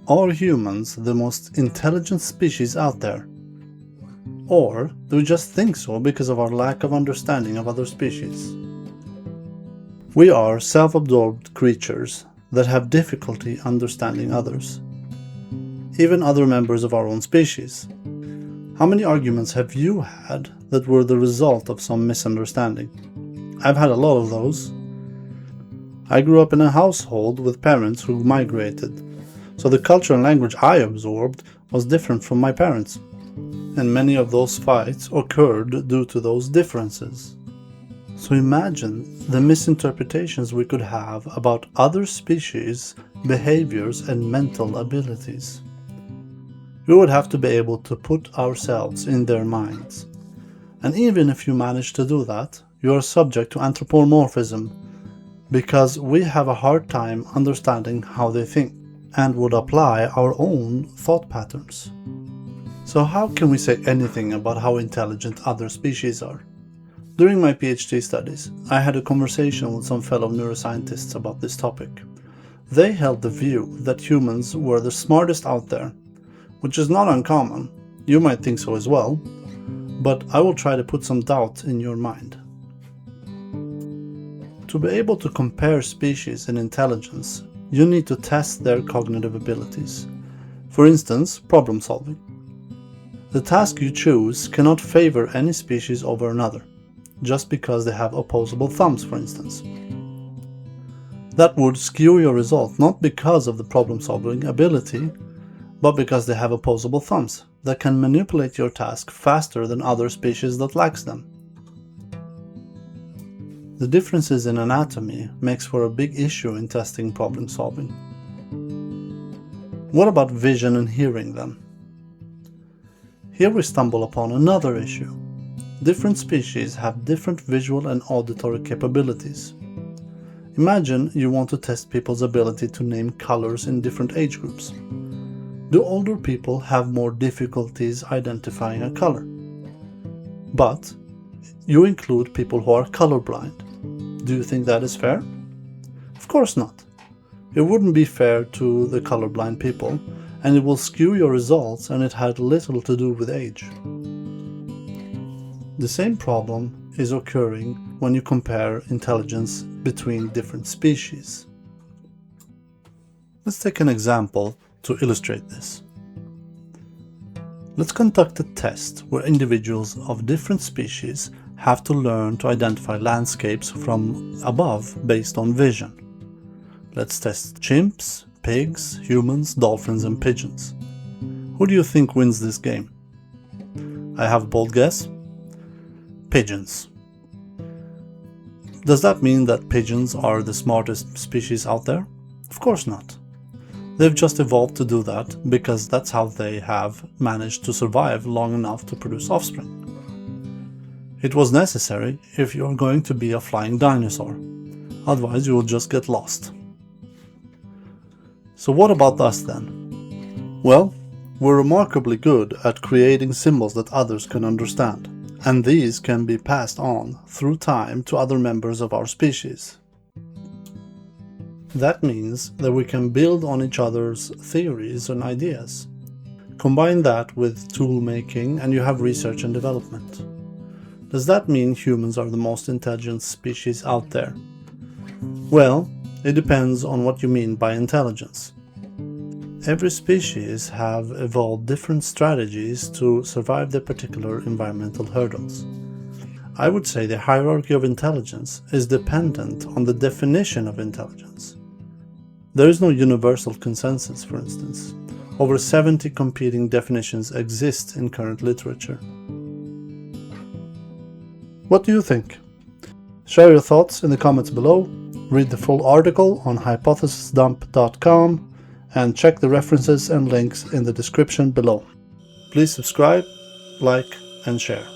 Are humans the most intelligent species out there? Or do we just think so because of our lack of understanding of other species? We are self-absorbed creatures that have difficulty understanding others, even other members of our own species. How many arguments have you had that were the result of some misunderstanding? I've had a lot of those. I grew up in a household with parents who migrated, so the culture and language I absorbed was different from my parents, and many of those fights occurred due to those differences. So imagine the misinterpretations we could have about other species, behaviors, and mental abilities. We would have to be able to put ourselves in their minds. And even if you manage to do that, you are subject to anthropomorphism, because we have a hard time understanding how they think and would apply our own thought patterns. So how can we say anything about how intelligent other species are? During my PhD studies, I had a conversation with some fellow neuroscientists about this topic. They held the view that humans were the smartest out there, which is not uncommon. You might think so as well, but I will try to put some doubt in your mind. To be able to compare species in intelligence, you need to test their cognitive abilities. For instance, problem solving. The task you choose cannot favor any species over another, just because they have opposable thumbs, for instance. That would skew your result not because of the problem solving ability, but because they have opposable thumbs that can manipulate your task faster than other species that lacks them. The differences in anatomy makes for a big issue in testing problem solving. What about vision and hearing then? Here we stumble upon another issue. Different species have different visual and auditory capabilities. Imagine you want to test people's ability to name colors in different age groups. Do older people have more difficulties identifying a color? But you include people who are colorblind. Do you think that is fair? Of course not. It wouldn't be fair to the colorblind people, and it will skew your results, and it had little to do with age. The same problem is occurring when you compare intelligence between different species. Let's take an example to illustrate this. Let's conduct a test where individuals of different species have to learn to identify landscapes from above based on vision. Let's test chimps, pigs, humans, dolphins, and pigeons. Who do you think wins this game? I have a bold guess. Pigeons. Does that mean that pigeons are the smartest species out there? Of course not. They've just evolved to do that because that's how they have managed to survive long enough to produce offspring. It was necessary if you're going to be a flying dinosaur, otherwise you will just get lost. So what about us then? Well, we're remarkably good at creating symbols that others can understand, and these can be passed on through time to other members of our species. That means that we can build on each other's theories and ideas. Combine that with tool making and you have research and development. Does that mean humans are the most intelligent species out there? Well, it depends on what you mean by intelligence. Every species have evolved different strategies to survive their particular environmental hurdles. I would say the hierarchy of intelligence is dependent on the definition of intelligence. There is no universal consensus, for instance. Over 70 competing definitions exist in current literature. What do you think? Share your thoughts in the comments below, read the full article on hypothesisdump.com, and check the references and links in the description below. Please subscribe, like, and share.